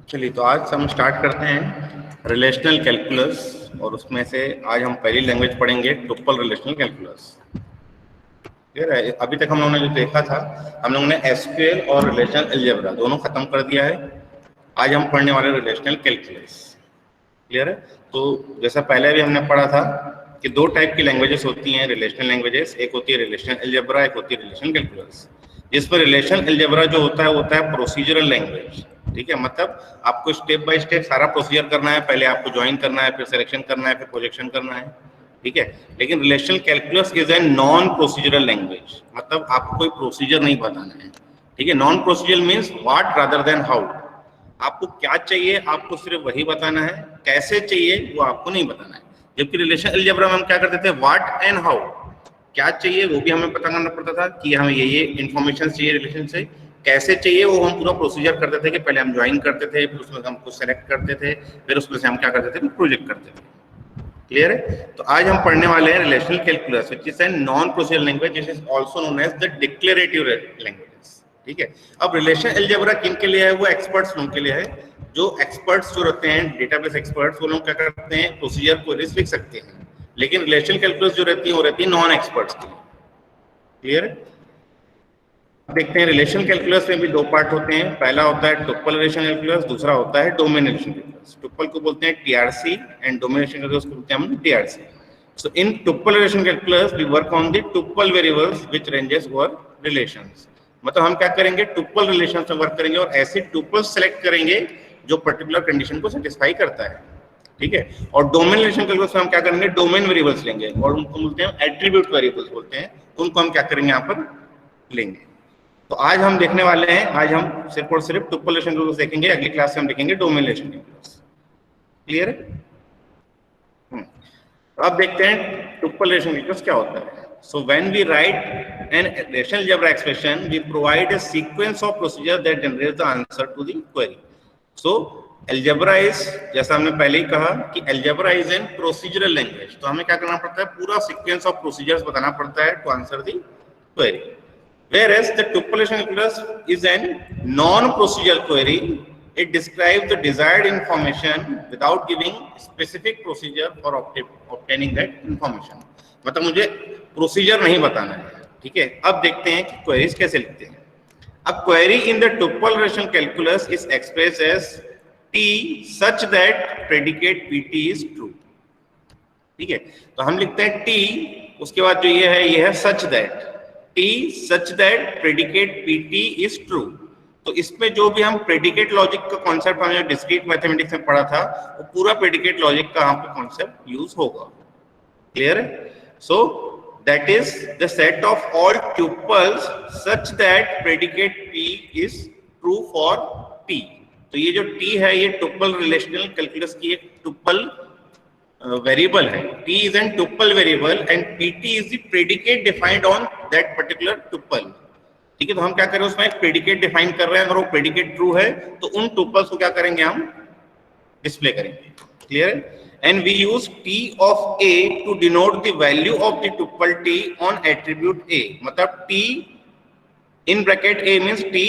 चलिए तो आज हम स्टार्ट करते हैं रिलेशनल कैलकुलस और उसमें से आज हम पहली लैंग्वेज पढ़ेंगे टुपल रिलेशनल कैलकुलस। क्लियर है? अभी तक हम लोगों ने जो देखा था, हम लोगों ने एसक्यूएल और रिलेशनल अलजेब्रा दोनों खत्म कर दिया है। आज हम पढ़ने वाले रिलेशनल कैलकुलस। क्लियर है? तो जैसा पहले भी हमने पढ़ा था कि दो टाइप की लैंग्वेजेस होती हैं रिलेशनल लैंग्वेजेस, एक होती है रिलेशनल अलजेब्रा, एक होती है रिलेशनल कैलकुलस। जिसमें रिलेशनल अलजेब्रा जो होता है वो होता है प्रोसीजरल लैंग्वेज। ठीक है, मतलब आपको स्टेप बाय स्टेप सारा प्रोसीजर करना है, पहले आपको ज्वाइन करना है, फिर सिलेक्शन करना है, फिर प्रोजेक्शन करना है। ठीक है, लेकिन relational calculus is a non procedural language, मतलब आपको कोई प्रोसीजर नहीं बताना है। ठीक है, non procedural means what rather than how. आपको क्या चाहिए आपको सिर्फ वही बताना है, कैसे चाहिए वो आपको नहीं बताना है। जबकि रिलेशनल अलजेब्रा में हम क्या करते थे, व्हाट एंड हाउ, क्या चाहिए वो भी हमें पता करना पड़ता था कि हमें ये इन्फॉर्मेशन चाहिए रिलेशन से, कैसे चाहिए वो हम पूरा प्रोसीजर करते थे कि पहले हम ज्वाइन करते थे, फिर उसमें हम कुछ सेलेक्ट करते थे, फिर उसमें से हम क्या करते थे, प्रोजेक्ट करते थे। क्लियर है? तो आज हम पढ़ने वाले हैं relational calculus which is a non procedural language, which is also known as the declarative languages. ठीक है, अब रिलेशनल अलजेब्रा किन के लिए है, वो एक्सपर्ट्स लोगों के लिए है। जो एक्सपर्ट्स जो रहते हैं, डेटाबेस एक्सपर्ट्स, वो लोग क्या करते हैं, प्रोसीजर क्वेरीज लिख सकते हैं। लेकिन रिलेशनल कैलकुलस जो रहती है वो रहती है नॉन एक्सपर्ट्स के लिए। क्लियर है? देखते हैं रिलेशनल कैलकुलस में भी दो पार्ट होते हैं। पहला होता है टुपल रिलेशनल कैलकुलस, दूसरा होता है डोमेन रिलेशनल कैलकुलस। टुपल को बोलते हैं TRC and domain relational calculus को बोलते हैं हम DRC. So in tuple relation calculus we work on the tuple variables which ranges over relations। मतलब हम क्या करेंगे, टुपल रिलेशन में वर्क करेंगे और ऐसे टुपल सेलेक्ट करेंगे जो पर्टिकुलर कंडीशन को सेटिस्फाई करता है। ठीक है, और डोमेन रिलेशन कैलकुलस में हम क्या करेंगे, डोमेन वेरिएबल्स लेंगे और उनको बोलते हैं एट्रीब्यूट वेरिएबल्स बोलते हैं, उनको हम क्या करेंगे यहाँ पर लेंगे। तो आज हम देखने वाले हैं, आज हम सिर्फ और सिर्फ टुपल रिलेशन कैलकुलस देखेंगे, अगली क्लास में हम देखेंगे डोमेन रिलेशन कैलकुलस। क्लियर है? तो अब देखते हैं टुपल रिलेशन कैलकुलस क्या होता है। So when we write an relational algebra expression, we provide a sequence of procedure that generates the answer to the query. So algebra is, जैसा हमने पहले ही कहा कि algebra is an procedural language, तो हमें क्या करना पड़ता है, पूरा sequence of procedures बताना पड़ता है to answer the query. Whereas the tuple relation calculus is an non-procedural query. It describes the desired information without giving specific procedure for obtaining that information. मतलब मुझे प्रोसीजर नहीं बताना है। ठीक है, अब देखते हैं कि क्वेरीज कैसे लिखते हैं। अब query in the tuple relation calculus is express as T such that predicate PT is true. ठीक है, तो हम लिखते हैं टी, उसके बाद जो ये है सच that, T such that predicate PT is true. तो इसमें जो भी हम प्रेडिकेट लॉजिक का कॉन्सेप्ट हमने डिस्क्रीट मैथमेटिक्स में पढ़ा था, वो पूरा प्रेडिकेट लॉजिक का यहाँ पे कॉन्सेप्ट यूज होगा। क्लियर है? So that is the set of all tuples such that predicate P is true for P। तो ये जो T है ये टुपल रिलेशनल कैलकुलस की एक टुपल वेरिएबल है। T is an tuple variable and PT is the predicate defined on that particular tuple। ठीक है, तो हम क्या करें, उसमें एक प्रेडिकेट डिफाइन कर रहे हैं, अगर वो प्रेडिकेट ट्रू है तो उन टुपल्स को क्या करेंगे, हम डिस्प्ले करेंगे। क्लियर है? And we use T of A to denote the value of the tuple T on attribute A। मतलब T in bracket A means T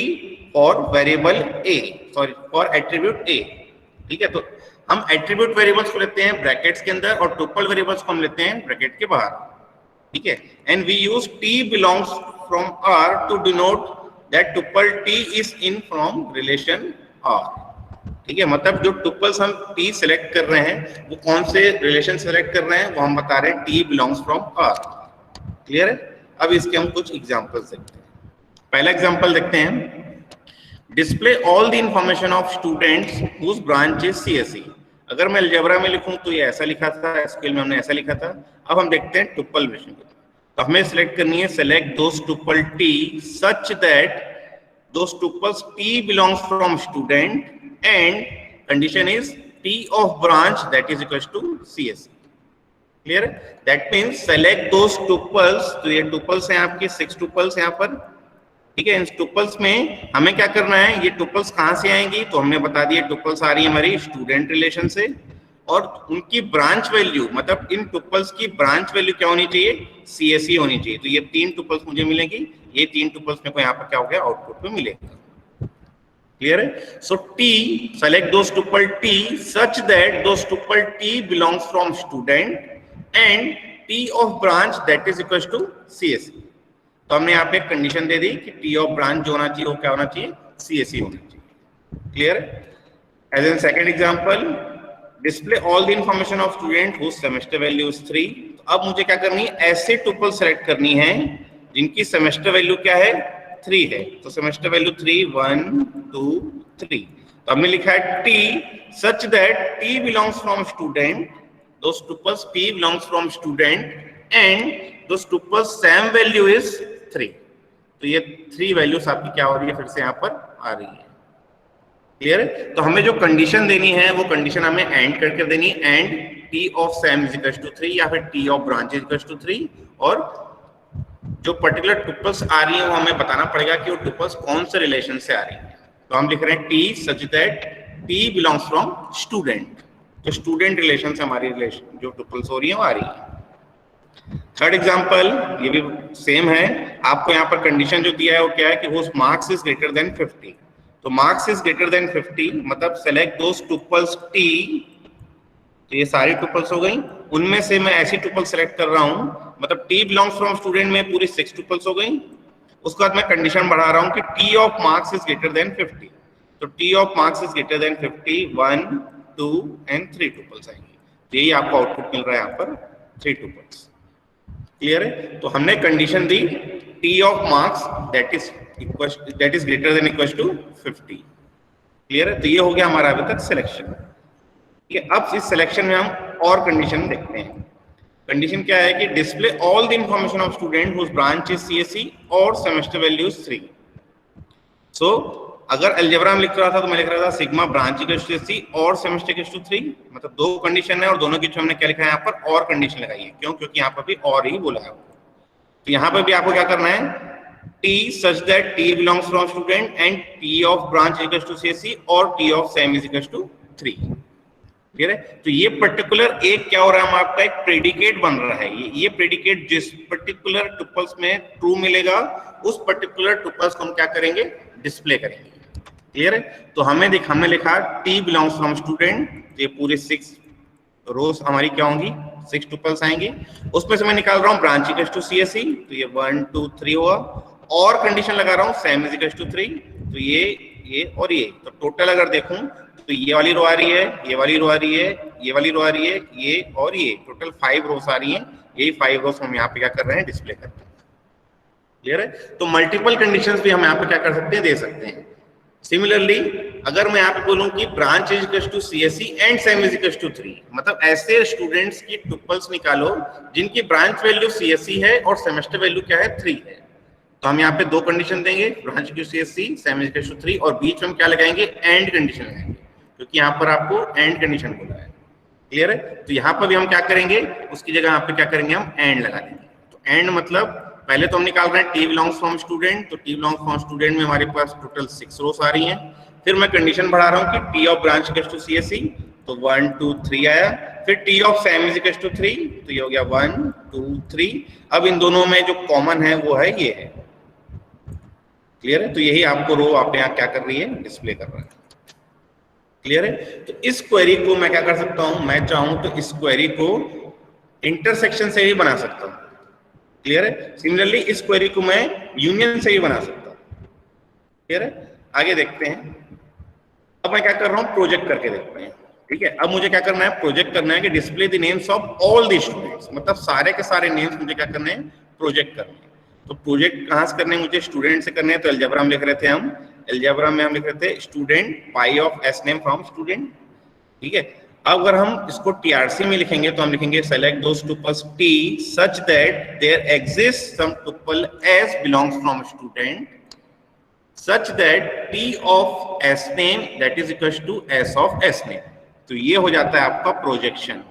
for variable A, sorry for attribute A। ठीक है, तो हम attribute variables को लेते हैं brackets के अंदर और tuple variables को हम लेते हैं ब्रैकेट के बाहर। ठीक है, and we use T belongs from R to denote that tuple T is in from relation R। ठीक है, मतलब जो टुपल्स हम T सेलेक्ट कर रहे हैं वो कौन से रिलेशन सेलेक्ट कर रहे हैं वो हम बता रहे हैं T belongs from R। Clear है? अब इसके हम कुछ एग्जांपल्स देखते हैं। पहला एग्जांपल देखते हैं, display all the information of students whose branch is CSE। अगर मैं अलजेब्रा में लिखूं तो ये ऐसा लिखा था, एसक्यूएल में हमने ऐसा लिखा था। अब हम देखते हैं टुपल रिलेशन, तो हमें सिलेक्ट करनी है select those tuple T such that those tuples T belongs from student and condition is T of branch that is equals to CSE। clear? That means select those tuples। तो ये tuples हैं आपके 6 tuples यहाँ पर। ठीक है, इन tuples में हमें क्या करना है, ये tuples कहाँ से आएंगी, तो हमने बता दिया tuples आ रही है हमारी स्टूडेंट रिलेशन से, और उनकी ब्रांच वैल्यू, मतलब इन tuples की ब्रांच वैल्यू क्या होनी चाहिए, CSE होनी चाहिए। तो ये 3 tuples मुझे मिलेगी, ये 3 tuples मेरे को यहाँ पर क्या हो गया, आउटपुट में मिलेगा। क्लियर है? So T, select those tuple T such that those tuple T belongs from student and T of branch that is equal to CSC. तो हमने यहाँ पे एक कंडीशन दे दी कि टी ऑफ ब्रांच जो होना चाहिए वो क्या होना चाहिए, सीएससी होना चाहिए। Clear? As an second example, display all the information of student whose semester value is 3। तो अब मुझे क्या करनी है, ऐसे टुपल सेलेक्ट करनी है जिनकी सेमेस्टर वैल्यू क्या है, 3 है। तो सेमेस्टर वैल्यू 3, 1 2 3। तो हमने लिखा है T such that T belongs from student, those tuples T belongs from student and those tuples same value is 3। तो ये 3 वैल्यूज आपकी क्या हो रही है, फिर से यहाँ पर आ रही है। क्लियर है? तो हमें जो कंडीशन देनी है वो कंडीशन हमें एंड करके देनी है, and T of sem is equal to 3 या फिर T of branch is equal to 3, और जो पर्टिकुलर टुपल्स आ रही है वो हमें बताना पड़ेगा कि वो टुपल्स कौन से रिलेशन से आ रही है। तो हम लिख रहे हैं T such that T belongs from student, तो स्टूडेंट रिलेशन से हमारी रिलेशन जो टुपल्स हो रही है वो आ रही है। थर्ड एग्जांपल ये भी सेम है, आपको यहाँ पर कंडीशन जो दिया है वो क्या है कि whose marks is greater than 50। तो मार्क्स इज ग्रेटर देन 50 मतलब सेलेक्ट दोस टुपल्स टी, तो ये सारी टुपल्स हो गई, उनमें से मैं ऐसी टुपल सेलेक्ट कर रहा हूं, मतलब टी बिलोंग्स फ्रॉम स्टूडेंट में पूरी 6 टुपल्स हो गई। उसके बाद मैं कंडीशन बढ़ा रहा हूं कि T of marks is greater than 50। तो T of marks is greater than 50, 1 2 and 3 tuples आएंगे। यही आपको आउटपुट मिल रहा है यहाँ पर 3 टुपल्स। क्लियर है? तो हमने कंडीशन दी T of marks that is greater than equal to 50। Clear है? तो ये हो गया हमारा अभी तक सिलेक्शन। ठीक है, अब इस सिलेक्शन में हम और कंडीशन देखते हैं। कंडीशन क्या है कि display all the information of student whose branch is CSC और सेमेस्टर वैल्यू इज 3। सो अगर अलजेब्रा में लिख रहा था तो मैं लिख रहा था sigma branch equal to CSC और सेमेस्टर इक्वल टू 3, मतलब 2 कंडीशन है और दोनों की हमने क्या लिखा है यहाँ पर, और कंडीशन लगाई है। क्यों? क्योंकि यहाँ पर भी और ही बोला है। तो यहाँ पर भी आपको क्या करना है, T such that T belongs from student and T of branch equal to CSC और T of sem is equal to 3। Clear है? तो ये पर्टिकुलर एक क्या हो रहा है, आपका एक प्रेडिकेट बन रहा है। ये प्रेडिकेट जिस पर्टिकुलर टुपल्स में ट्रू मिलेगा उस पर्टिकुलर टुपल्स को हम क्या करेंगे, डिस्प्ले करेंगे। क्लियर है? तो हमने लिखा टी बिलोंग्स फ्रॉम स्टूडेंट, ये पूरे 6 रोज हमारी क्या होंगी, 6 टुपल्स आएंगे। उसमें से मैं निकाल रहा हूँ ब्रांच इक्वल टू सीएससी, तो ये 1 2 3 हुआ, और कंडीशन लगा रहा हूँ सेम इज इक्वल टू 3, तो ये और ये। तो टोटल अगर देखूं तो ये वाली रो आ रही है, ये वाली रो आ रही है, ये वाली रो आ रही है, ये और ये, टोटल 5 रोज आ रही हैं। यही 5 रोज हम यहाँ पे क्या कर रहे हैं, डिस्प्ले कर रहे हैं। क्लियर है? तो मल्टीपल कंडीशंस भी हम यहाँ पे क्या कर सकते हैं, दे सकते हैं। सिमिलरली अगर मैं यहाँ पे बोलूं कि branch is equal to CSC and sem is equal to 3, मतलब ऐसे स्टूडेंट्स की टुपल्स निकालो जिनकी ब्रांच वैल्यू सीएससी है और सेमेस्टर वैल्यू क्या है, 3 है। तो हम यहाँ पे 2 कंडीशन देंगे, branch equal to CSC, sem is equal to 3, और बीच में हम क्या लगाएंगे, एंड कंडीशन लगाएंगे, क्योंकि यहाँ पर आपको एंड कंडीशन बोला है। क्लियर है? तो यहाँ पर भी हम क्या करेंगे, उसकी जगह यहाँ पे क्या करेंगे, हम एंड लगा देंगे। तो एंड मतलब पहले तो हम निकाल रहे हैं टी बिलोंग्स फ्रॉम स्टूडेंट, तो टी बिलोंग्स फ्रॉम स्टूडेंट में हमारे पास टोटल 6 रोज आ रही हैं। फिर मैं कंडीशन बढ़ा रहा हूँ कि T of branch equal to CSC, तो 1 2 3 आया। फिर T of sem is equal to 3, तो ये हो गया 1 2 3। अब इन दोनों में जो कॉमन है वो है ये है। क्लियर है? तो यही आपको रो आप यहाँ क्या कर रही है, डिस्प्ले कर रहा है। क्लियर है? तो इस क्वेरी को मैं क्या कर सकता हूं, मैं चाहूं तो इस क्वेरी को इंटरसेक्शन से भी बना सकता हूं। क्लियर है? सिमिलरली इस क्वेरी को मैं यूनियन से भी बना सकता हूं। क्लियर है? आगे देखते हैं। अब मैं क्या कर रहा हूं, प्रोजेक्ट करके देखते हैं। ठीक है, अब मुझे क्या करना है, प्रोजेक्ट करना है कि display the names of all the students, मतलब सारे के सारे नेम्स मुझे क्या करने हैं, प्रोजेक्ट करने हैं। तो प्रोजेक्ट कहां से करने हैं, मुझे स्टूडेंट से करने हैं। तो अलजेब्रा में लिख रहे थे हम, अलजेब्रा में हम लिख रहे थे student pi of S name from student. ठीक है, अब अगर हम इसको टीआरसी में लिखेंगे तो हम लिखेंगे select those tuples T such that there exist some tuple S belongs from student such that T of S name that is equal to S of S name. तो ये हो जाता है आपका प्रोजेक्शन।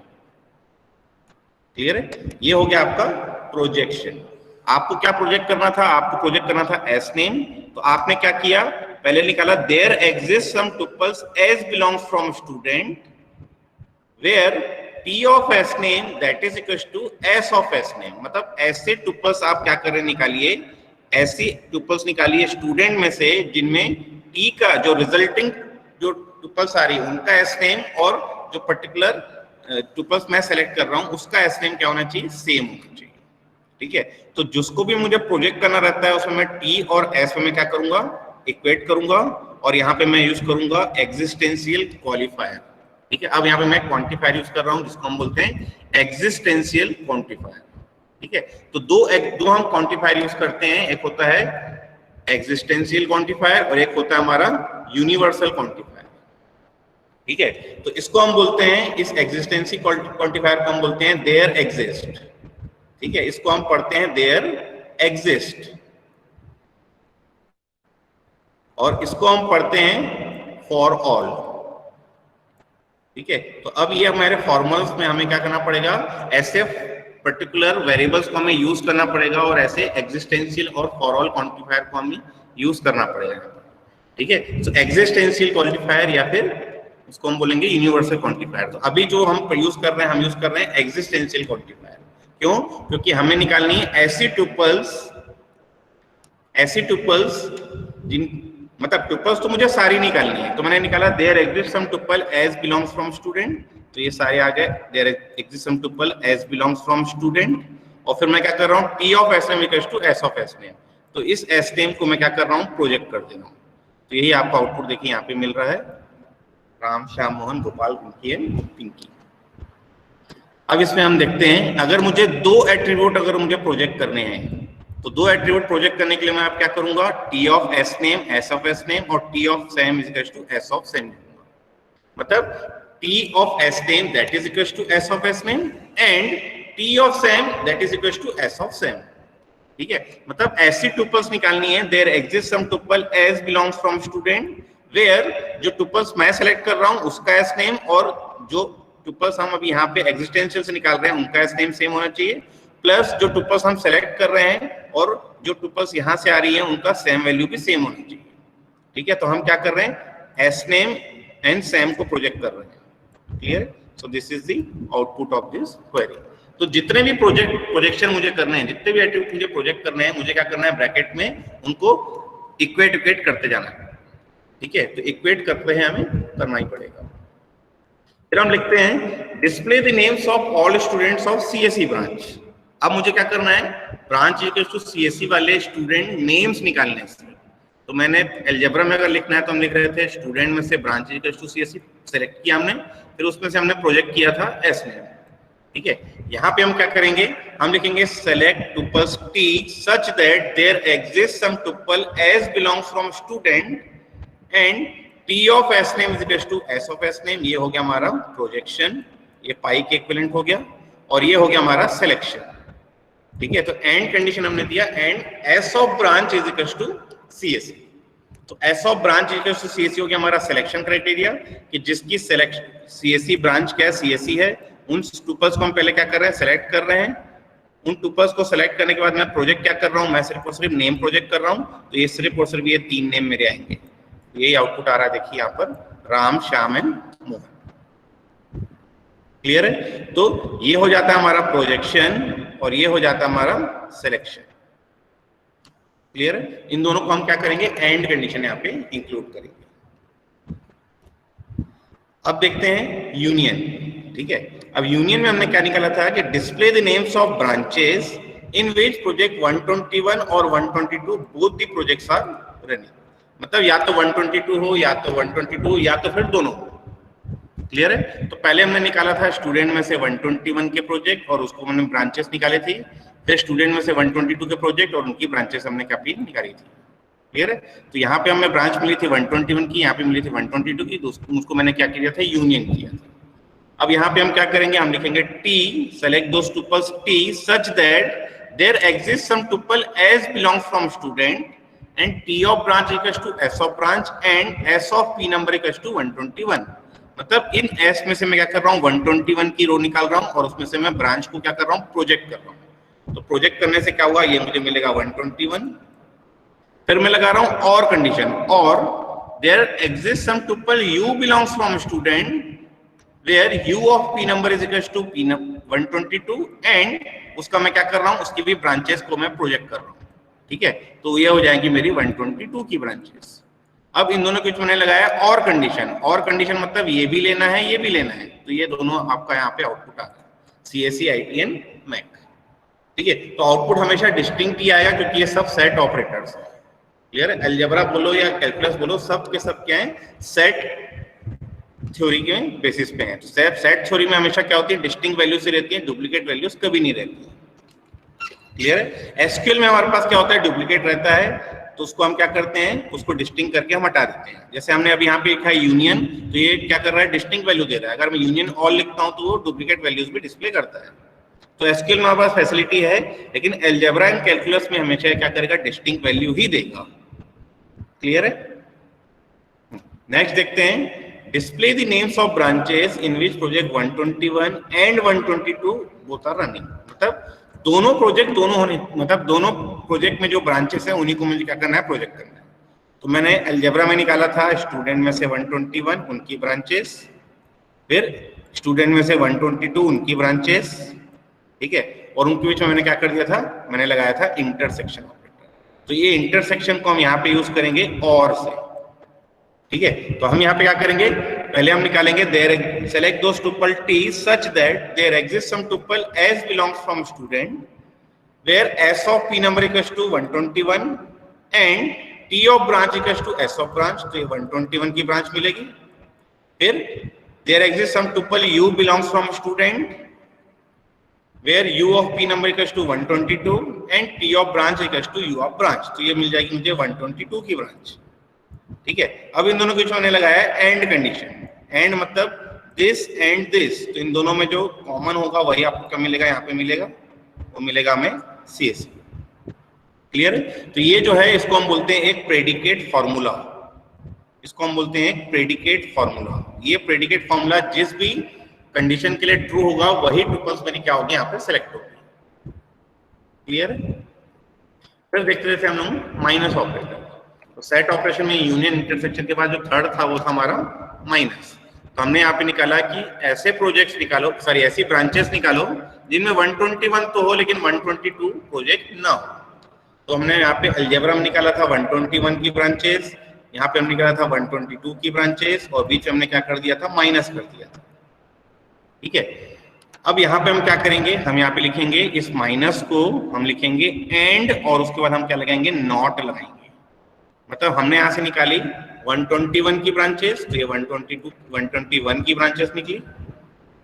क्लियर है? ये हो गया आपका प्रोजेक्शन। आपको क्या प्रोजेक्ट करना था, आपको प्रोजेक्ट करना था एस नेम। तो आपने क्या किया, पहले निकाला there exist some tuples S belongs from student where T of S name that is equal to S of S name. मतलब ऐसे टुपल्स आप क्या कर रहे, निकालिए ऐसी टुपल्स निकालिए स्टूडेंट में से जिनमें टी का जो रिजल्टिंग जो टुपल्स आ रही है उनका एस नेम और जो पर्टिकुलर टुपल्स मैं सेलेक्ट कर रहा हूं उसका एस नेम क्या होना चाहिए, सेम होना चाहिए। ठीक है, तो जिसको भी मुझे प्रोजेक्ट करना रहता है उसमें मैं टी और एस में क्या करूंगा, इक्वेट करूंगा, और यहाँ पे मैं यूज करूंगा एग्जिस्टेंशियल क्वालिफायर। ठीक है, अब यहाँ पे मैं क्वांटिफायर यूज कर रहा हूँ जिसको हम बोलते हैं एग्जिस्टेंशियल क्वांटिफायर। ठीक है, तो दो हम क्वांटिफायर यूज करते हैं, एक होता है एग्जिस्टेंशियल क्वांटिफायर और एक होता है हमारा यूनिवर्सल क्वांटिफायर। ठीक है, तो इसको हम बोलते हैं, इस एग्जिस्टेंशियल क्वांटिफायर को हम बोलते हैं देयर एग्जिस्ट। ठीक है, इसको हम पढ़ते हैं देयर एग्जिस्ट, और इसको हम पढ़ते हैं फॉर ऑल। ठीक है, तो अब ये हमारे फॉर्मल्स में हमें क्या करना पड़ेगा, ऐसे पर्टिकुलर वेरिएबल्स को हमें यूज करना पड़ेगा और ऐसे एग्जिस्टेंशियल और फॉर ऑल क्वांटिफायर को हमें यूज करना पड़ेगा। ठीक है, तो एग्जिस्टेंशियल क्वांटिफायर या फिर उसको हम बोलेंगे यूनिवर्सल क्वांटिफायर। तो अभी जो हम यूज कर रहे हैं, हम यूज कर रहे हैं एग्जिस्टेंशियल क्वांटिफायर। क्यों? क्योंकि हमें निकालनी है ऐसी टुपल्स जिन मतलब टुपल्स तो मुझे सारी निकालनी है, तो मैंने निकाला there exist some tuple as belongs from student, तो ये सारे आ गए there exist some tuple as belongs from student. और फिर मैं क्या कर रहा हूँ, T of S name equals to S of S name, तो इस एस नेम को मैं क्या कर रहा हूँ, प्रोजेक्ट कर दे रहा हूँ। तो यही आपका आउटपुट देखिए यहाँ पे मिल रहा है, राम श्याम मोहन गोपाल पिंकी। अब इसमें हम देखते हैं, अगर मुझे दो एट्रीब्यूट अगर मुझे प्रोजेक्ट करने हैं, तो दो एट्रीब्यूट प्रोजेक्ट करने के लिए मैं आप क्या करूंगा, T of S name S of S name और T of sem is equal to S of sem. मतलब T of S name that is equal to S of S name and T of sem that is equal to S of sem. ठीक है, मतलब ऐसी tuples निकालनी है, there exist some tuple as belongs from student, where जो tuples मैं select कर रहा हूं उसका एस नेम और जो टुपल्स हम अभी यहाँ पे एग्जिस्टेंशियल से निकाल रहे हैं उनका एस नेम सेम होना चाहिए, प्लस जो टुपल्स हम सेलेक्ट कर रहे हैं और जो टुपल्स यहाँ से आ रही है उनका सेम वैल्यू भी सेम होनी चाहिए। ठीक है, तो हम क्या कर रहे हैं, एस नेम एंड सेम को प्रोजेक्ट कर रहे हैं। Clear? So this is the output of this query. तो जितने भी प्रोजेक्शन मुझे करने हैं, जितने भी एट्रीब्यूट मुझे प्रोजेक्ट करने हैं, मुझे क्या करना है, ब्रैकेट में उनको इक्वेट करते जाना है। ठीक है, तो इक्वेट करते हैं हमें करना ही पड़ेगा। फिर हम लिखते हैं display the names of all students of CSE branch. अब मुझे क्या करना है, ब्रांच इक्वल्स टू सीएसई वाले स्टूडेंट नेम्स निकालने हैं। तो मैंने अलजेब्रा में अगर लिखना है तो हम लिख रहे थे स्टूडेंट में से branch equals to CSE select किया हमने, फिर उसमें से हमने प्रोजेक्ट किया था एस नेम। ठीक है, यहाँ पे हम क्या करेंगे, हम लिखेंगे select tuples T such that there exist some tuple as belongs from student and T of S name is equal to S of S name. ये हो गया हमारा प्रोजेक्शन, ये पाई के इक्विवेलेंट हो गया, और ये हो गया हमारा सिलेक्शन। ठीक है, तो एंड कंडीशन हमने दिया and S of branch is equal to CSE. तो S of branch is equal to CSE हो गया हमारा सिलेक्शन क्राइटेरिया, कि जिसकी सीएसई ब्रांच क्या है, सीएसई है, उन टुपल्स को हम पहले क्या कर रहे हैं, सेलेक्ट कर रहे हैं। उन टुपल्स को सेलेक्ट करने के बाद मैं प्रोजेक्ट क्या कर रहा हूँ, मैं सिर्फ और सिर्फ नेम प्रोजेक्ट कर रहा हूँ, तो ये सिर्फ और सिर्फ ये 3 नेम मेरे आएंगे। यही आउटपुट आ रहा है, देखिए यहाँ पर राम श्याम एंड मोहन। क्लियर है? तो ये हो जाता है हमारा प्रोजेक्शन और ये हो जाता है हमारा सिलेक्शन। क्लियर है? इन दोनों को हम क्या करेंगे, एंड कंडीशन यहाँ पे इंक्लूड करेंगे। अब देखते हैं यूनियन। ठीक है, अब यूनियन में हमने क्या निकाला था कि display the names of branches in which project 121 और 122 both the projects are running. मतलब या तो 122 हो या तो 122 या तो फिर दोनों। क्लियर है? तो पहले हमने निकाला था स्टूडेंट में से 121 के प्रोजेक्ट और उसको हमने ब्रांचेस निकाले थे, फिर स्टूडेंट में से 122 के प्रोजेक्ट और उनकी ब्रांचेस हमने क्या निकाली थी। क्लियर है? तो यहाँ पे हमें ब्रांच मिली थी 121 की, यहाँ पे मिली थी 122 की, तो उसको मैंने क्या किया था, यूनियन किया था। अब यहाँ पे हम क्या करेंगे, हम लिखेंगे T select those tuples T such that there exist some tuple as belongs from student and T of branch equals to S of branch and S of P number equals to 121। मतलब इन S में से मैं क्या कर रहा हूँ, 121 की रो निकाल रहा हूँ और उसमें से मैं ब्रांच को क्या कर रहा हूँ, प्रोजेक्ट कर रहा हूँ। तो प्रोजेक्ट करने से क्या हुआ, ये मुझे मिलेगा 121। फिर मैं लगा रहा हूँ और कंडीशन, और there exist some tuple U belongs from student where U of P number is equals to P 122 and उसका मैं क्या कर रहा हूँ, उसकी भी ब्रांचेस को मैं प्रोजेक्ट कर रहा हूँ। ठीक है, तो ये हो जाएगी मेरी 122 की ब्रांचेस। अब इन दोनों के बीच मैंने लगाया और कंडीशन मतलब ये भी लेना है, ये भी लेना है, तो ये दोनों आपका यहाँ पे आउटपुट आ रहा है, CSE, IT एंड मैक। ठीक है, तो आउटपुट हमेशा डिस्टिंक्ट ही आएगा क्योंकि ये सब सेट ऑपरेटर्स है। क्लियर है? अलजेब्रा बोलो या कैलकुलस बोलो, सब के सब क्या है, सेट थ्योरी के बेसिस पे है। तो सेट थ्योरी में हमेशा क्या होती है, डिस्टिंक्ट वैल्यूज ही रहती है, डुप्लीकेट वैल्यूज कभी नहीं रहती। क्लियर है? एसक्यूएल में हमारे पास क्या होता है, डुप्लीकेट रहता है, तो उसको हम क्या करते हैं, उसको डिस्टिंक्ट करके हम हटा देते हैं। जैसे हमने अभी यहाँ पे लिखा है यूनियन, तो ये क्या कर रहा है, डिस्टिंक्ट वैल्यू दे रहा है। अगर मैं यूनियन ऑल लिखता हूँ तो वो डुप्लीकेट वैल्यूज भी डिस्प्ले करता है। तो एसक्यूएल में हमारे पास फैसिलिटी है, लेकिन अलजेब्रा एंड कैलकुलस में हमेशा क्या करेगा, डिस्टिंक्ट वैल्यू ही देगा। क्लियर है? नेक्स्ट देखते हैं, display the names of branches in which project 121 and 122 both are running। मतलब दोनों प्रोजेक्ट दोनों होने, मतलब दोनों प्रोजेक्ट में जो ब्रांचेस है उन्हीं को मुझे क्या करना है, प्रोजेक्ट करना है। तो मैंने अलजेब्रा में निकाला था स्टूडेंट में से 121 उनकी ब्रांचेस, फिर स्टूडेंट में से 122 उनकी ब्रांचेस, ठीक है, और उनके बीच में मैंने क्या कर दिया था, मैंने लगाया था इंटरसेक्शन ऑपरेटर। तो ये इंटरसेक्शन को हम यहाँ पे यूज करेंगे और से। ठीक है, तो हम यहाँ पे क्या करेंगे, पहले हम निकालेंगे there, select those tuple T such that there exist some tuple S belongs from student where S of P number equals to 121 and T of branch equals to S of branch, तो ये 121 की branch मिलेगी। फिर there exist some tuple U belongs from student where U of P number equals to 122 and T of branch equals to U of branch, तो ये मिल जाएगी मुझे 122 की ब्रांच। ठीक है, अब इन दोनों के बीच में लगाया है एंड कंडीशन। एंड मतलब दिस एंड दिस, तो इन दोनों में जो कॉमन होगा वही आपको क्या मिलेगा, यहाँ पे मिलेगा, वो मिलेगा हमें CSE। क्लियर है? तो ये जो है इसको हम बोलते हैं एक प्रेडिकेट फॉर्मूला, इसको हम बोलते हैं एक प्रेडिकेट फॉर्मूला। ये प्रेडिकेट फॉर्मूला जिस भी कंडीशन के लिए ट्रू होगा वही टुपल्स मेरी क्या होगी, यहाँ पे सेलेक्ट होगी। क्लियर है? फिर देखते थे हम लोग माइनस ऑपरेटर। तो सेट ऑपरेशन में यूनियन इंटरसेक्शन के बाद जो थर्ड था वो था हमारा माइनस। तो हमने यहाँ पे निकाला कि ऐसे प्रोजेक्ट्स निकालो, सॉरी ऐसी ब्रांचेस निकालो जिनमें 121 तो हो लेकिन 122 प्रोजेक्ट ना हो। तो हमने यहाँ पे अलजेब्रा में निकाला था 121 की ब्रांचेस, यहाँ पे हमने निकाला था 122 की ब्रांचेस, और बीच में हमने क्या कर दिया था, माइनस कर दिया था। ठीक है, अब यहाँ पे हम क्या करेंगे, हम यहाँ पे लिखेंगे इस माइनस को हम लिखेंगे एंड, और उसके बाद हम क्या लगाएंगे, नॉट लगाएंगे। मतलब हमने यहाँ से निकाली 121 की ब्रांचेस, तो ये 121 की ब्रांचेस निकली।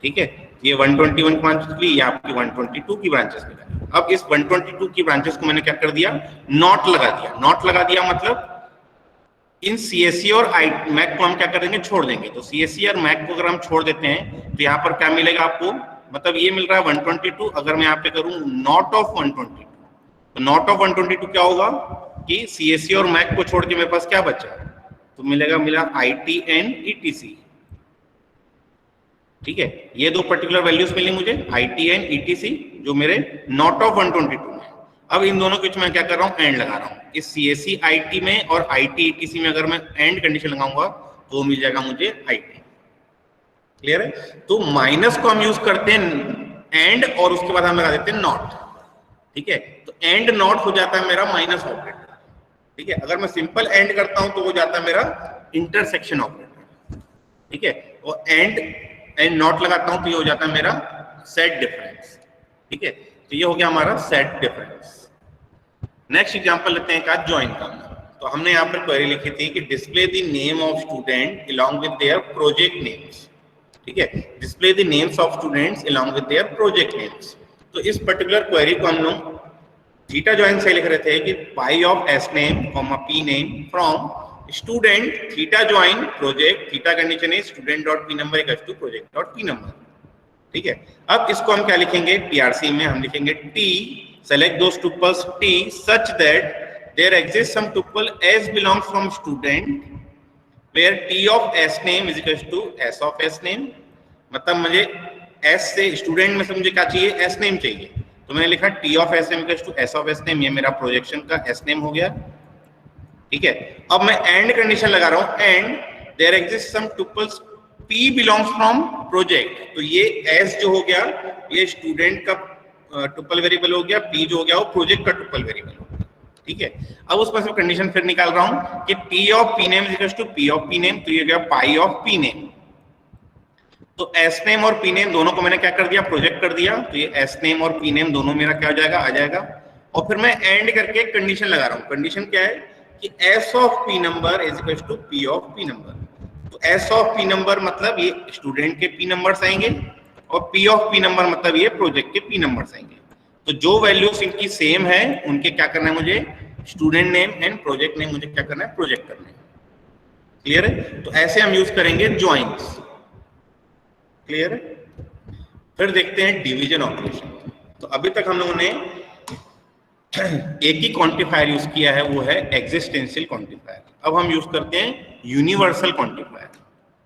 ठीक है, ये 121 की ब्रांचेस निकली, ये आपकी 122 की ब्रांचेस निकली। अब इस 122 की ब्रांचेस को मैंने क्या कर दिया, नॉट लगा दिया। नॉट लगा दिया मतलब इन CSE और मैक को हम क्या करेंगे, छोड़ देंगे। तो CSE और मैक को अगर हम छोड़ देते हैं तो यहाँ पर क्या मिलेगा आपको, मतलब ये मिल रहा है 122। अगर मैं यहाँ पे करूँ नॉट ऑफ 122, तो नॉट ऑफ 122 क्या होगा कि CSE और मैक को छोड़ के मेरे पास क्या बचा, तो मिला IT एंड ETC। ठीक है, ये दो पर्टिकुलर वैल्यूज मिली मुझे, IT एंड ETC, जो मेरे नॉट ऑफ 122 में। अब इन दोनों के बीच में क्या कर रहा हूँ, एंड लगा रहा हूँ। इस CSE IT में और IT ETC में अगर मैं एंड कंडीशन लगाऊंगा तो मिल जाएगा मुझे IT। क्लियर है? तो माइनस को हम यूज करते हैं एंड, और उसके बाद हम लगा देते हैं नॉट। ठीक है, तो एंड नॉट हो जाता है मेरा माइनस ऑपरेटर। ठीक है, अगर मैं सिंपल एंड करता हूं तो हो जाता है मेरा इंटरसेक्शन ऑपरेटर। ठीक है, और एंड नॉट लगाता हूं तो ये हो जाता है मेरा सेट डिफरेंस। ठीक है, तो ये हो गया हमारा सेट डिफरेंस। नेक्स्ट एग्जांपल लेते हैं का ज्वाइन का। तो हमने यहाँ पर क्वेरी लिखी थी कि display the name of student along with their project names. ठीक है, display the names of students along with their project names. तो इस पर्टिकुलर क्वेरी को हम लोग थीटा ज्वाइन से लिख रहे थे कि pi of S name comma P name from student theta join project, theta condition है student dot P number equals to project dot P number. ठीक है, अब इसको हम क्या लिखेंगे, PRC में हम लिखेंगे T select those tuples T such that there exist some tuple S belongs from student where T of S name is equals to S of S name. मतलब मुझे एस से स्टूडेंट में से मुझे क्या चाहिए, एस नेम चाहिए, तो मैंने लिखा T of S name equals to S of S name. ये मेरा प्रोजेक्शन का एस नेम हो गया। ठीक है, अब मैं एंड कंडीशन लगा रहा हूं, and there exist some tuples P belongs from project. तो ये S जो हो गया ये स्टूडेंट का टुपल वेरिएबल हो गया, P जो हो गया वो प्रोजेक्ट का टुपल वेरिएबल हो गया। ठीक है। अब उसमें से कंडीशन फिर निकाल रहा हूं कि P of P name is to P of P name, तो ये क्या पाई ऑफ P नेम। तो एस नेम और P नेम दोनों को मैंने क्या कर दिया, प्रोजेक्ट कर दिया, तो ये एस नेम और P नेम दोनों मेरा क्या हो जाएगा, आ जाएगा। और फिर मैं एंड करके कंडीशन लगा रहा हूं। कंडीशन क्या है कि S of P number is equal to P of P number. तो S ऑफ P नंबर मतलब ये स्टूडेंट के P नंबर्स आएंगे और P ऑफ P नंबर मतलब ये प्रोजेक्ट के P नंबर्स आएंगे। तो जो वैल्यूज इनकी सेम है उनके क्या करना है मुझे, student name and project name मुझे क्या करना है, प्रोजेक्ट करना है। क्लियर है। तो ऐसे हम यूज करेंगे ज्वाइंस। क्लियर है। फिर देखते हैं डिवीजन ऑपरेशन। तो अभी तक हम लोगों ने एक ही क्वांटिफायर यूज किया है, वो है एग्जिस्टेंशियल क्वांटिफायर। अब हम यूज करते हैं यूनिवर्सल क्वांटिफायर।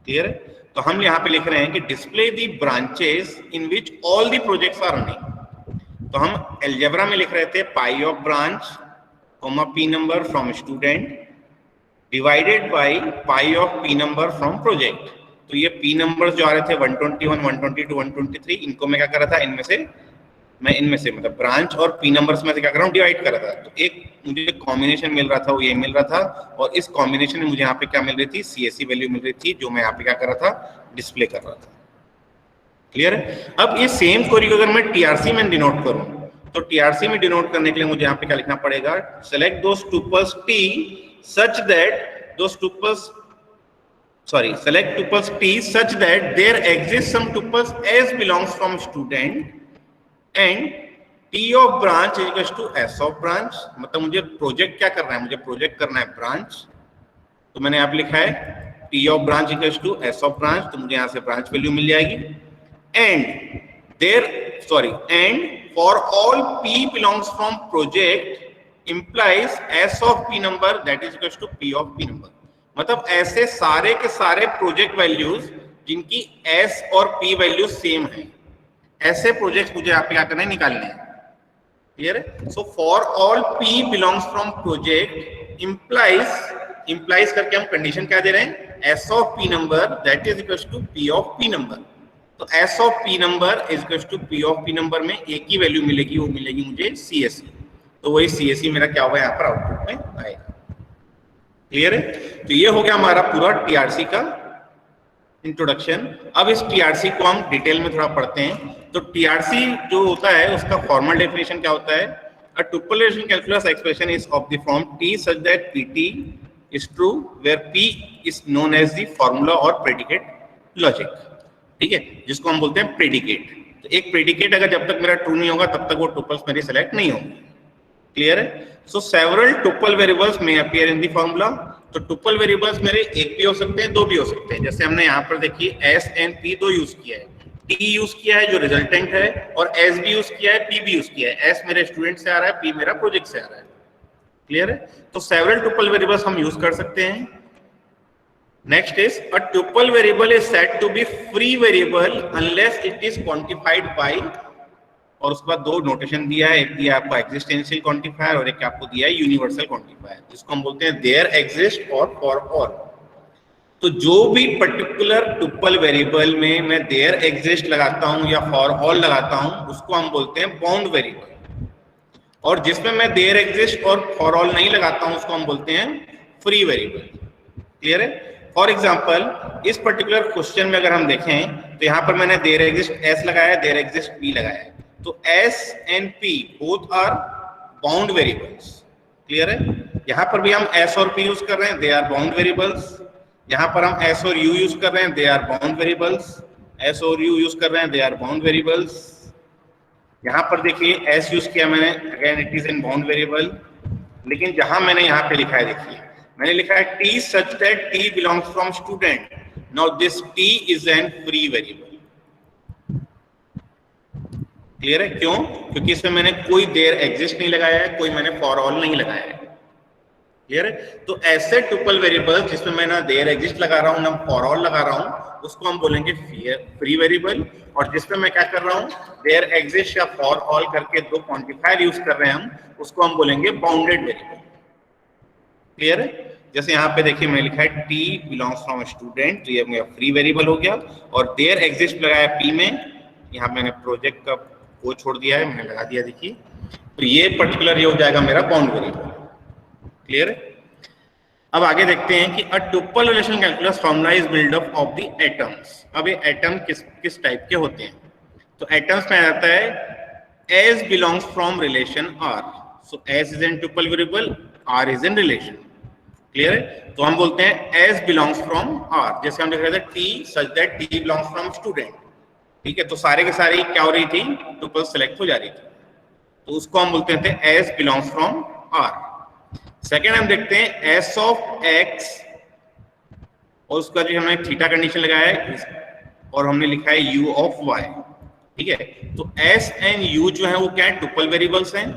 क्लियर है। तो हम यहाँ पे लिख रहे हैं कि display the branches in which all the projects are running. तो हम अलजेब्रा में लिख रहे थे pi of branch comma P number from student divided by pi of P number from project. तो ये P नंबर्स जो आ रहे थे 121, 122, 123, इनको मैं क्या कर रहा था, इनमें से मतलब ब्रांच और P नंबर्स में से क्या कर रहा हूँ, डिवाइड कर रहा था। तो एक मुझे कॉम्बिनेशन मिल रहा था, वो ये मिल रहा था, और इस कॉम्बिनेशन में मुझे यहाँ पे क्या मिल रही थी, CSE वैल्यू मिल रही थी, जो मैं यहाँ पे क्या कर रहा था, डिस्प्ले कर रहा था। क्लियर है। अब ये सेम क्वेरी को अगर मैं TRC में डिनोट करूँ, तो TRC में डिनोट करने के लिए मुझे यहाँ पे क्या लिखना पड़ेगा, select those tuples T such that those tuples select tuples T such that there exists some tuples S belongs from student and T of branch is equals to S of branch। मतलब मुझे project क्या करना है, मुझे project करना है branch. तो मैंने यहाँ पे लिखा है T of branch equals to S of branch, तो मुझे यहाँ से ब्रांच वैल्यू मिल जाएगी। and for all P belongs from project implies S of P number that is equals to P of P number। मतलब ऐसे सारे के सारे प्रोजेक्ट वैल्यूज जिनकी S और P वैल्यूज सेम है, ऐसे प्रोजेक्ट्स मुझे यहाँ पे क्या करना है, निकालने हैं। क्लियर है। So for all P belongs from project implies करके हम कंडीशन क्या दे रहे हैं, S of P number that is equals to P of P number। तो S of P number is equals to P of P number में एक ही value मिलेगी, वो मिलेगी मुझे CSE। तो वही CSE मेरा क्या होगा यहाँ पर आउटपुट में आएगा। क्लियर है। तो ये हो गया हमारा पूरा TRC का इंट्रोडक्शन। अब इस TRC को हम डिटेल में थोड़ा पढ़ते हैं। तो TRC जो होता है उसका फॉर्मल डेफिनेशन क्या होता है, a tuple relation calculus expression is of the form T such that PT is true where P is known as the formula और predicate logic। ठीक है, जिसको हम बोलते हैं प्रेडिकेट। तो एक प्रेडिकेट अगर जब तक मेरा ट्रू नहीं होगा तब तक वो टुपल्स मेरी सेलेक्ट नहीं होंगे। क्लियर है। सो सेवरल टुपल वेरिएबल्स में अपीयर इन द फॉर्मूला। तो टुपल वेरिएबल्स मेरे एक भी हो सकते हैं, दो भी हो सकते हैं। जैसे हमने यहाँ पर देखिए S एंड P दो यूज किया है, T यूज किया है जो रिजल्टेंट है, और S भी यूज किया है, P भी यूज किया है। S मेरे स्टूडेंट से आ रहा है, P मेरा प्रोजेक्ट से आ रहा है। क्लियर है। तो सेवरल टुपल वेरिएबल्स हम यूज कर सकते हैं। Next is a tuple variable is said to be free variable unless it is quantified by, और उसके बाद दो नोटेशन दिया है, एक दिया आपको एग्जिस्टेंशियल क्वांटिफायर और एक आपको दिया है यूनिवर्सल क्वांटिफायर, जिसको हम बोलते हैं देयर एग्जिस्ट और फॉर ऑल। तो जो भी पर्टिकुलर टुपल वेरिएबल में मैं देयर एग्जिस्ट लगाता हूं या फॉर ऑल लगाता हूं, उसको हम बोलते हैं बाउंड वेरिएबल। और जिसमें मैं देयर एग्जिस्ट और फॉर ऑल नहीं लगाता हूं उसको हम बोलते हैं फ्री वेरिएबल। क्लियर है। फॉर एग्जाम्पल इस पर्टिकुलर क्वेश्चन में अगर हम देखें तो यहाँ पर मैंने देयर एग्जिस्ट S लगाया है, देयर एग्जिस्ट P लगाया है। तो S and P both are bound variables. Clear है। यहाँ पर भी हम S और P यूज कर रहे हैं, दे आर बाउंड वेरिएबल्स। यहाँ पर हम S और U यूज कर रहे हैं, they are bound variables. S और U यूज कर रहे हैं, दे आर बाउंड वेरिएबल्स। यहाँ पर देखिए S यूज किया मैंने, again it is in bound variable. लेकिन जहां मैंने यहाँ पे लिखा है, देखिए मैंने लिखा है T such that T belongs from student। Now this T is an free variable। Clear है। क्यों? क्योंकि इसमें मैंने कोई देयर एग्जिस्ट नहीं लगाया है, कोई मैंने फॉर ऑल नहीं लगाया है। क्लियर है। तो ऐसे टुपल वेरिएबल जिसमें मैं ना देयर एग्जिस्ट लगा रहा हूँ ना फॉर ऑल लगा रहा हूँ, उसको हम बोलेंगे फ्री वेरिएबल। और जिसमें मैं क्या कर रहा हूँ, देयर एग्जिस्ट या फॉर ऑल करके दो क्वांटिफायर यूज कर रहे हैं हम, उसको हम बोलेंगे बाउंडेड वेरिएबल। क्लियर है। जैसे यहाँ पे देखिए मैंने लिखा है T बिलोंग्स फ्रॉम स्टूडेंट, तो ये मेरा फ्री वेरिएबल हो गया। और देयर एग्जिस्ट लगाया P में, यहाँ मैंने प्रोजेक्ट का वो छोड़ दिया है, मैंने लगा दिया। देखिए तो ये पर्टिकुलर ये हो जाएगा मेरा बाउंड वेरिएबल। क्लियर है? अब आगे देखते हैं कि a tuple relation calculus formula is build up of the atoms. अब ये एटम किस टाइप के होते हैं? तो एटम्स में आता है S belongs from relation R. So S is an tuple variable, R is in relation. Clear है? तो हम बोलते हैं एस बिलोंग्स फ्रॉम आर। जैसे हम लिख रहे थे T such that T belongs from student. ठीक है, तो सारे के सारे क्या हो रही थी? ट्यूपल सेलेक्ट हो जा रही थी, तो उसको हम बोलते थे S belongs from R. Second हम देखते हैं एस ऑफ एक्स, और उसका जो हमने थीटा कंडीशन लगाया है और हमने लिखा है यू ऑफ वाई। ठीक है, तो एस एंड यू जो है वो क्या है? ट्यूपल वेरिएबल्स हैं,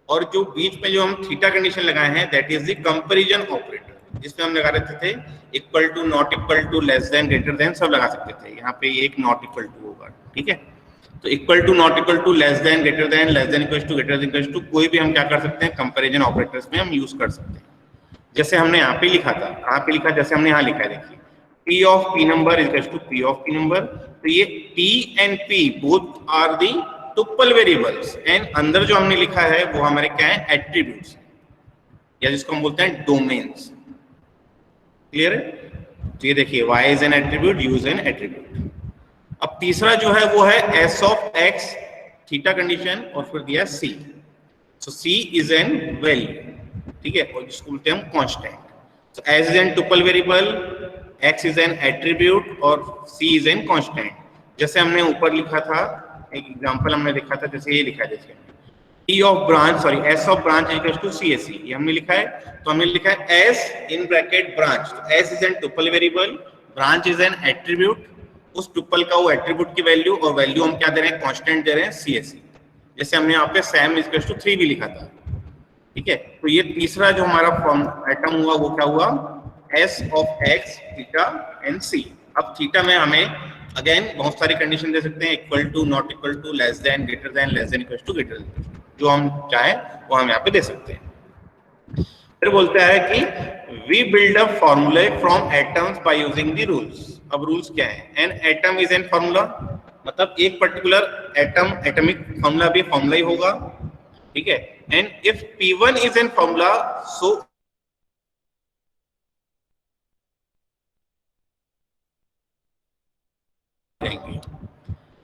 और जो बीच में जो हम थीटा कंडीशन लगाए हैं that is the comparison operator, जिसमें हम लगा रहे थे equal to, not equal to, less than, greater than, सब लगा सकते थे। यहाँ पे एक नॉट इक्वल टू होगा। ठीक है, तो equal to, not equal to, less than, greater than, less than equal to, greater than equal to, कोई भी हम क्या कर सकते हैं? कंपैरिजन ऑपरेटर्स में हम यूज कर सकते हैं। जैसे हमने यहाँ पे लिखा था, कहाँ पे लिखा? जैसे हमने यहाँ लिखा है, देखिए P of P number is to P of P number. तो ये T and P both are the tuple variables, and अंदर जो हमने लिखा है वो हमारे क्या है? एट्रीब्यूट्स, या जिसको हम बोलते हैं डोमेन्स। क्लियर है? तो ये देखिए y is an attribute, u is an attribute. अब तीसरा जो है वो है s of x, theta condition, और फिर दिया c। So c is an value, ठीक है, और जिसको बोलते हैं हम constant. So s is an tuple variable, x is an attribute, और c इज एन कांस्टेंट। जैसे हमने ऊपर लिखा था, एक एग्जांपल हमने लिखा था, जैसे ये लिखा है, देखिए T of branch, sorry s of branch equals to CSE, ये हमने लिखा है। तो हमने लिखा है s इन ब्रैकेट ब्रांच। तो s is an tuple variable, branch is an attribute, उस ट्यूपल का वो एट्रीब्यूट की वैल्यू, और वैल्यू हम क्या दे रहे हैं? कांस्टेंट दे रहे हैं, CSE। जैसे हमने यहाँ पे सैम इक्वल्स टू 3 भी लिखा था। ठीक है, तो ये तीसरा जो हमारा फॉर्म एटम हुआ वो क्या हुआ? s of x, theta and c। अब थीटा में हमें अगेन बहुत सारी कंडीशन दे सकते हैं, equal to, not equal to, less than, greater than, less than equal to, greater than, जो हम चाहे वो हम यहाँ पे दे सकते हैं। फिर बोलता है कि वी बिल्ड अप फॉर्मूले from atoms by using the rules. अब रूल्स क्या है? An atom is an formula, मतलब एक पर्टिकुलर एटम, एटॉमिक फॉर्मूला भी फॉर्मूला ही होगा। ठीक है, and if P1 is an formula, so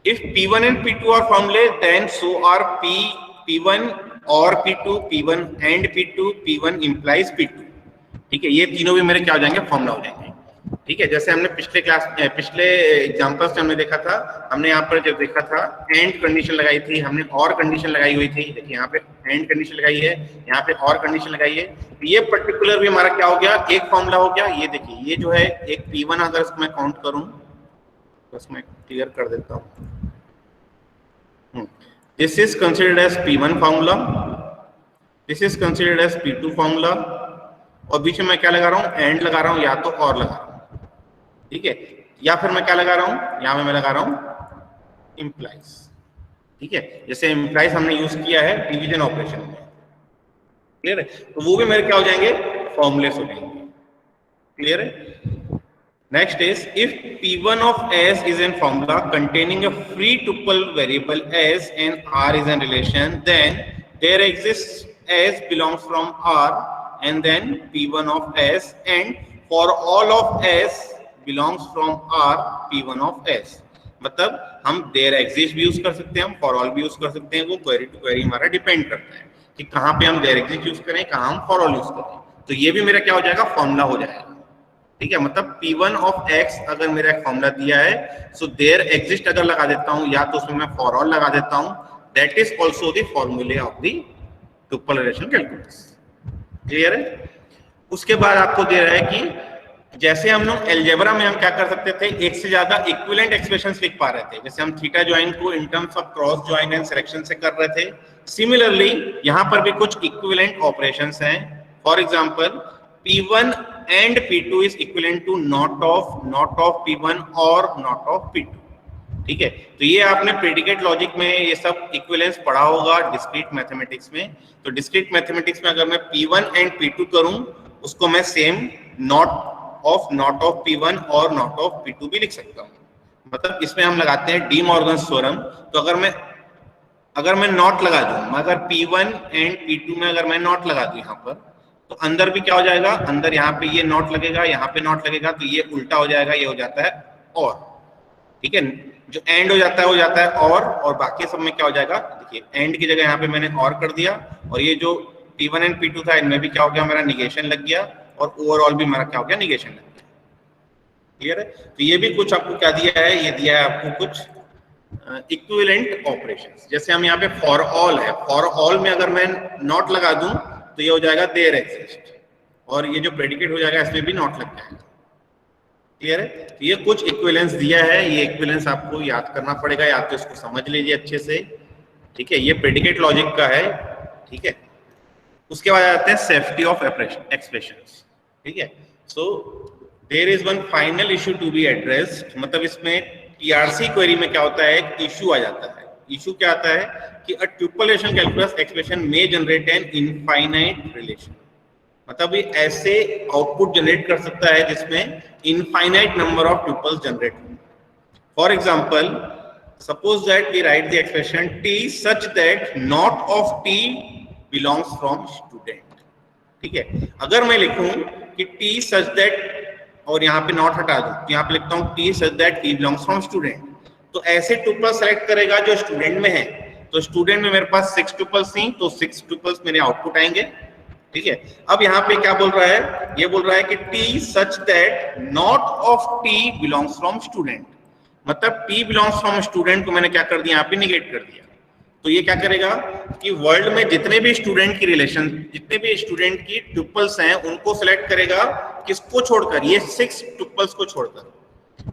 if P1 and P2 are formulae, then so are P1 और P2, P1 and P2, P1 implies P2। ठीक है, ये तीनों भी मेरे क्या हो जाएंगे? फॉर्मूला हो जाएंगे। ठीक है, जैसे हमने पिछले एग्जांपल्स में हमने देखा था, हमने यहाँ पर जब देखा था एंड कंडीशन लगाई थी, हमने और कंडीशन लगाई हुई थी। देखिए यहाँ पे एंड कंडीशन लगाई है, यहाँ पे और कंडीशन लगाई है। ये पर्टिकुलर भी हमारा क्या हो गया? एक फॉर्मूला हो गया। ये देखिए, ये जो है एक P1, अगर इसको मैं काउंट करूं, बस मैं क्लियर कर देता हूं। This is considered as P1 formula, this is considered as P2 formula, और बीच में मैं क्या लगा रहा हूँ? एंड लगा रहा हूँ, या तो और लगा रहा हूँ। ठीक है, या फिर मैं क्या लगा रहा हूँ? यहाँ मैं लगा रहा हूँ इम्प्लाइज। ठीक है, जैसे इम्प्लाइज हमने यूज किया है डिवीजन ऑपरेशन में। क्लियर है? तो वो भी मेरे क्या हो जाएंगे? फॉर्मुलेस हो जाएंगे। क्लियर है? Next is, if P1 of S is a formula containing a free tuple variable S and R is in relation, then there exists S belongs from R and then P1 of S, and for all of S belongs from R, P1 of S। मतलब हम there exists भी use कर सकते हैं, हम for all भी use कर सकते हैं। वो क्वेरी टू क्वेरी हमारा डिपेंड करता है कि कहाँ पे हम there exists यूज करें, कहाँ हम for all यूज करें। तो ये भी मेरा क्या हो जाएगा? फॉर्मूला हो जाएगा। ठीक है, मतलब P1 ऑफ x अगर मेरा एक फॉर्मूला दिया है, सो देयर एग्जिस्ट अगर लगा देता हूं, या तो उसमें मैं फॉर ऑल लगा देता हूं, दैट इज आल्सो द फॉर्मूले of the tuple relation calculus. Clear है? उसके बाद आपको दे रहा है कि जैसे हम लोग अलजेब्रा में हम क्या कर सकते थे? एक से ज्यादा इक्विवेलेंट एक्सप्रेशंस लिख पा रहे थे। जैसे हम थीटा ज्वाइन को in terms of cross join and selection से कर रहे थे, सिमिलरली यहां पर भी कुछ इक्विवेलेंट ऑपरेशंस हैं। For example, P1 and P2 is equivalent to not of P1 और not of P2। ठीक है, तो ये आपने प्रेडिकेट लॉजिक में ये सब इक्विवेलेंस पढ़ा होगा डिस्क्रीट मैथमेटिक्स में। तो डिस्क्रीट मैथमेटिक्स में अगर मैं P1 and P2 करूं, उसको मैं सेम not of P1 और not of P2 भी लिख सकता हूं। मतलब इसमें हम लगाते हैं डी मॉर्गन्स थ्योरम। तो अगर मैं नॉट लगा दूं, अगर P1 and P2 में अगर मैं नॉट लगा दूं यहाँ पर, तो अंदर भी क्या हो जाएगा, अंदर यहाँ पे ये नॉट लगेगा, यहाँ पे नॉट लगेगा, तो ये उल्टा हो जाएगा, ये हो जाता है और, ठीक है। जो एंड हो जाता है वो जाता है और बाकी सब में क्या हो जाएगा, देखिए एंड की जगह यहाँ पे मैंने और कर दिया, और ये जो P1 एंड P2 था इनमें भी क्या हो गया, मेरा निगेशन लग गया, और ओवरऑल भी मेरा क्या हो गया, निगेशन लग गया। क्लियर है। तो ये भी कुछ आपको क्या दिया है, ये दिया है आपको कुछ इक्विवेलेंट ऑपरेशंस। जैसे हम यहाँ पे फॉर ऑल है, फॉर ऑल में अगर मैं नॉट लगा दूं तो ये हो जाएगा देयर एग्जिस्ट, और ये जो प्रेडिकेट हो जाएगा इसमें भी नॉट लग जाएगा। क्लियर है। तो ये कुछ इक्विवेलेंस दिया है, ये इक्विवेलेंस आपको याद करना पड़ेगा, या तो इसको समझ लीजिए अच्छे से, ठीक है। ये प्रेडिकेट लॉजिक का है, ठीक है। उसके बाद आते हैं सेफ्टी ऑफ एक्सप्रेशंस, ठीक है। So there is one final issue to be addressed, मतलब इसमें टीआरसी क्वेरी में क्या होता है, एक इशू आ जाता है। इशू क्या आता है कि अ ट्यूपलेशन कैलकुलस एक्सप्रेशन में जनरेट एन इनफाइनाइट रिलेशन, मतलब ये ऐसे आउटपुट जनरेट कर सकता है जिसमें infinite number of tuples generate हो। For example, suppose that we write the expression t such that not of t belongs from student, ठीक है। अगर मैं लिखूं कि t such that और यहाँ पे नॉट हटा दूं, तो यहाँ पे लिखता हूँ t such that t belongs from student, तो ऐसे ट्यूपल्स सेलेक्ट करेगा जो स्टूडेंट में है। तो स्टूडेंट में मेरे पास 6 ट्यूपल्स थी, तो 6 ट्यूपल्स मेरे आउटपुट आएंगे, ठीक है। अब यहाँ पे क्या बोल रहा है, ये बोल रहा है कि t such that not of t belongs from student, मतलब t belongs from student को मैंने क्या कर दिया, यहाँ पे निगेट कर दिया। तो ये क्या करेगा कि वर्ल्ड में जितने भी स्टूडेंट की रिलेशन, जितने भी स्टूडेंट की ट्यूपल्स हैं उनको सिलेक्ट करेगा, किसको छोड़कर, ये 6 ट्यूपल्स को छोड़कर।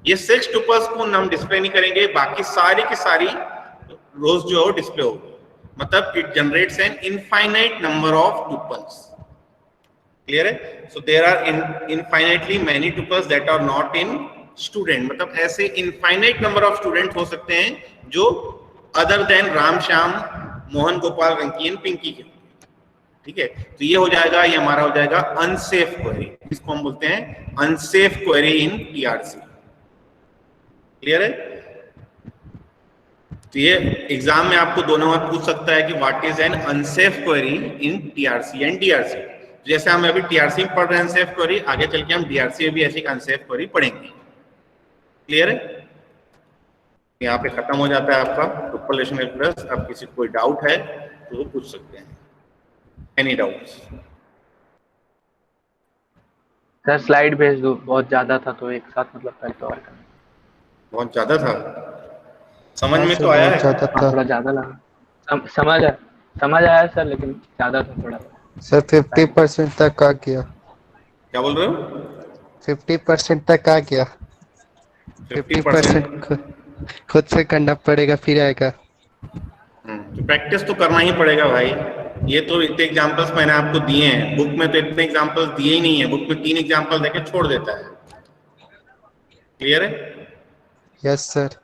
ये 6 ट्यूपल्स को हम डिस्प्ले नहीं करेंगे, बाकी सारी की सारी रोज जो है डिस्प्ले होगी, मतलब it generates an infinite number of tuples. Clear है। So there are infinitely many tuples that are not in student, मतलब ऐसे इनफाइनाइट नंबर ऑफ स्टूडेंट हो सकते हैं जो अदर देन राम श्याम मोहन गोपाल रंकीन पिंकी के, ठीक है। तो ये हो जाएगा, ये हमारा हो जाएगा अनसेफ क्वेरी, इसको हम बोलते हैं unsafe query in TRC. Clear है। तो ये एग्जाम में आपको दोनों बार पूछ सकता है कि what is an unsafe query in TRC and DRC. जैसे हम अभी टीआरसी में पढ़ रहे हैं अनसेफ क्वेरी, आगे चल के हम डीआरसी में भी ऐसी अनसेफ क्वेरी पढ़ेंगे। क्लियर है। यहाँ पे खत्म हो जाता है आपका ट्यूपलेशन कैलकुलस। अब किसी को कोई डाउट है तो वो पूछ सकते हैं। Any doubts? सर स्लाइड भेज दो, बहुत ज्यादा था तो एक साथ मतलब पहले तो और करना। बहुत ज्यादा था, समझ में तो आया है? थोड़ा ज्यादा लगा, समझ आया सर, लेकिन ज्यादा था थोड़ा। सर 50% तक का किया। क्या बोल रहे हो? 50% तक का किया। 50% खुद से करना पड़ेगा, फिर आएगा। तो प्रैक्टिस तो करना ही पड़ेगा भाई। ये तो इतने एग्जांपल्स मैंने आपको दिए हैं, बुक में तो इतने एग्जांपल्स दिए ही नहीं है। बुक में 3 एग्जांपल देके छोड़ देता है। क्लियर है? Yes sir.